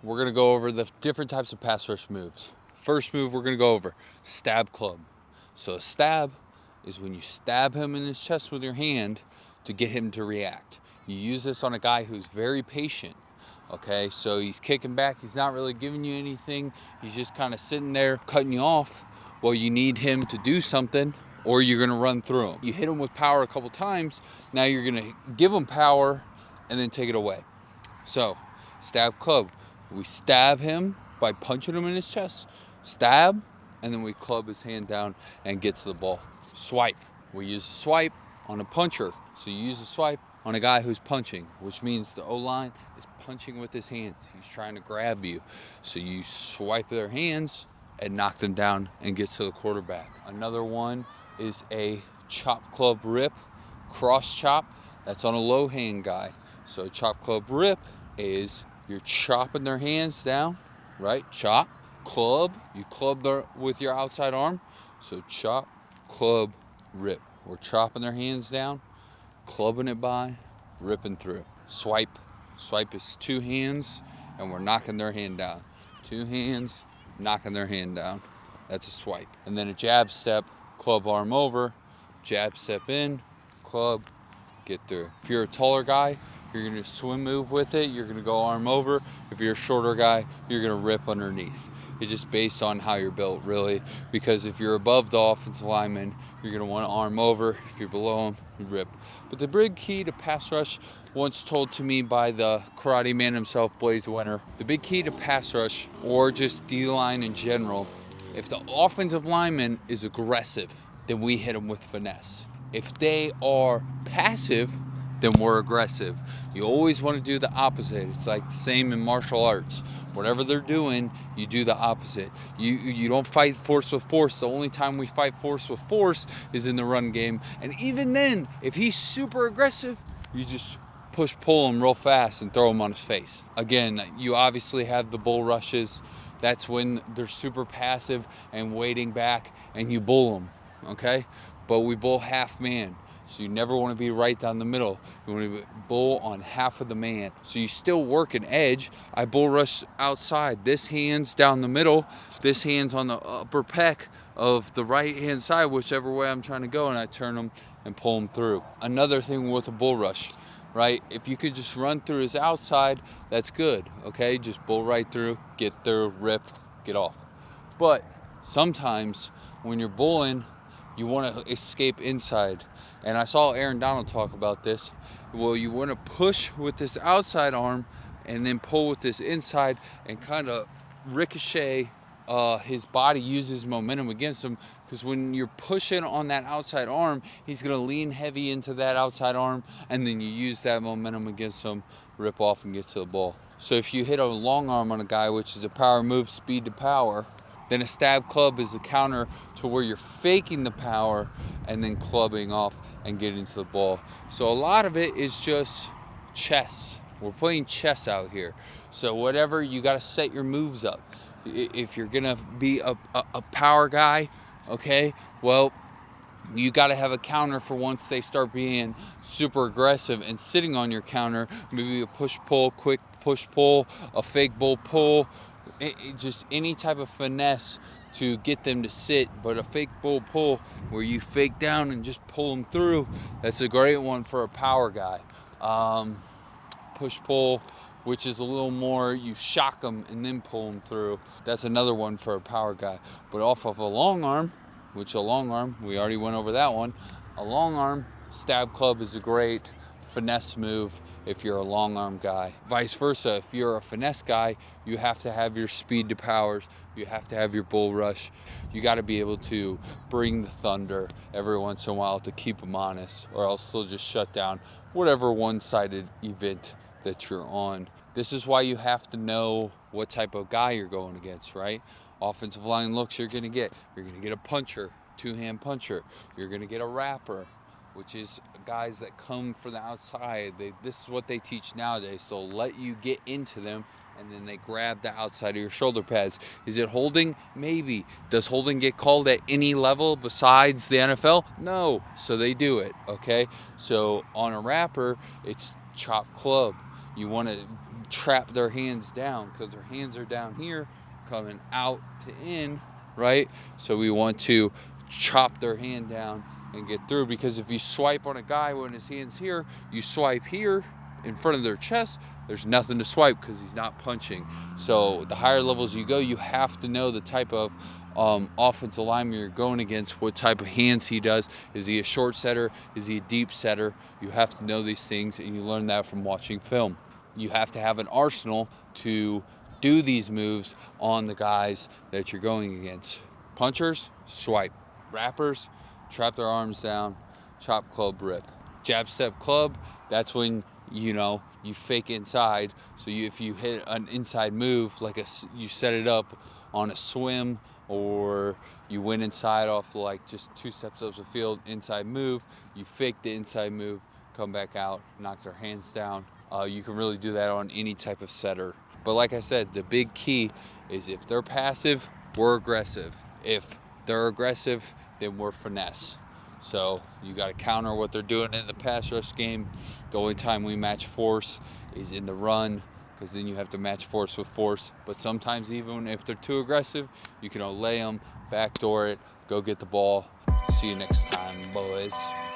we're going to go over the different types of pass rush moves. First move we're going to go over, stab club. So a stab is when you stab him in his chest with your hand to get him to react. You use this on a guy who's very patient. Okay, so he's kicking back, he's not really giving you anything, he's just kind of sitting there cutting you off. Well, you need him to do something or you're going to run through him. You hit him with power a couple times, now you're going to give him power and then take it away. So, stab club, we stab him by punching him in his chest, stab, and then we club his hand down and get to the ball. Swipe, we use a swipe on a puncher, so you use a swipe on a guy who's punching, which means the O-line is punching with his hands. He's trying to grab you. So you swipe their hands and knock them down and get to the quarterback. Another one is a chop club rip, cross chop. That's on a low hand guy. So chop club rip is you're chopping their hands down, right? Chop, club, you club with your outside arm. So chop, club, rip. We're chopping their hands down, clubbing it by, ripping through. Swipe. Swipe is two hands and we're knocking their hand down. Two hands, knocking their hand down. That's a swipe. And then a jab step, club arm over, jab step in, club, get through. If you're a taller guy, you're gonna swim move with it, you're gonna go arm over. If you're a shorter guy, you're gonna rip underneath. It's just based on how you're built, really, because if you're above the offensive lineman, you're going to want to arm over. If you're below him, you rip. But the big key to pass rush, once told to me by the karate man himself, Blaze Winter, the big key to pass rush, or just D-line in general, if the offensive lineman is aggressive, then we hit him with finesse. If they are passive, then we're aggressive. You always want to do the opposite. It's like the same in martial arts. Whatever they're doing, you do the opposite. You don't fight force with force. The only time we fight force with force is in the run game. And even then, if he's super aggressive, you just pull him real fast and throw him on his face. Again, you obviously have the bull rushes. That's when they're super passive and waiting back and you bull them, okay? But we bull half man. So you never want to be right down the middle. You want to bull on half of the man. So you still work an edge. I bull rush outside. This hand's down the middle. This hand's on the upper pec of the right hand side, whichever way I'm trying to go, and I turn them and pull them through. Another thing with a bull rush, right? If you could just run through his outside, that's good, okay? Just bull right through, get through, rip, get off. But sometimes when you're bulling, you want to escape inside. And I saw Aaron Donald talk about this. Well, you want to push with this outside arm and then pull with this inside and kind of ricochet his body, uses momentum against him. Because when you're pushing on that outside arm, he's going to lean heavy into that outside arm, and then you use that momentum against him, rip off and get to the ball. So if you hit a long arm on a guy, which is a power move, speed to power, then a stab club is a counter to where you're faking the power and then clubbing off and getting to the ball. So a lot of it is just chess. We're playing chess out here. So whatever, you got to set your moves up. If you're going to be a power guy, okay, well, you got to have a counter for once they start being super aggressive and sitting on your counter. Maybe a push-pull, quick push-pull, a fake bull pull. Just any type of finesse to get them to sit. But a fake bull pull where you fake down and just pull them through, that's a great one for a power guy. Push pull, which is a little more, you shock them and then pull them through, that's another one for a power guy. But off of a long arm, which a long arm, we already went over that one, a long arm stab club is a great finesse move if you're a long arm guy. Vice versa, if you're a finesse guy, you have to have your speed to powers, you have to have your bull rush. You got to be able to bring the thunder every once in a while to keep them honest, or else they'll just shut down whatever one-sided event that you're on. This is why you have to know what type of guy you're going against, right? Offensive line looks you're gonna get a puncher, two-hand puncher. You're gonna get a rapper, which is guys that come from the outside. This is what they teach nowadays. So let you get into them, and then they grab the outside of your shoulder pads. Is it holding? Maybe. Does holding get called at any level besides the NFL? No. So they do it, okay? So on a rapper, it's chop club. You want to trap their hands down because their hands are down here coming out to in, right? So we want to chop their hand down and get through, because if you swipe on a guy when his hand's here, you swipe here in front of their chest, there's nothing to swipe because he's not punching. So the higher levels you go, you have to know the type of offensive lineman you're going against, what type of hands he does. Is he a short setter? Is he a deep setter? You have to know these things, and you learn that from watching film. You have to have an arsenal to do these moves on the guys that you're going against. Punchers, swipe. Wrappers, trap their arms down, chop, club, rip. Jab, step, club, that's when, you know, you fake inside. So if you hit an inside move, like you set it up on a swim, or you went inside off like just 2 steps up the field, inside move, you fake the inside move, come back out, knock their hands down. You can really do that on any type of setter. But like I said, the big key is if they're passive, we're aggressive. If they're aggressive, then we're finesse. So you got to counter what they're doing in the pass rush game. The only time we match force is in the run, because then you have to match force with force. But sometimes even if they're too aggressive, you can lay them, backdoor it, go get the ball. See you next time, boys.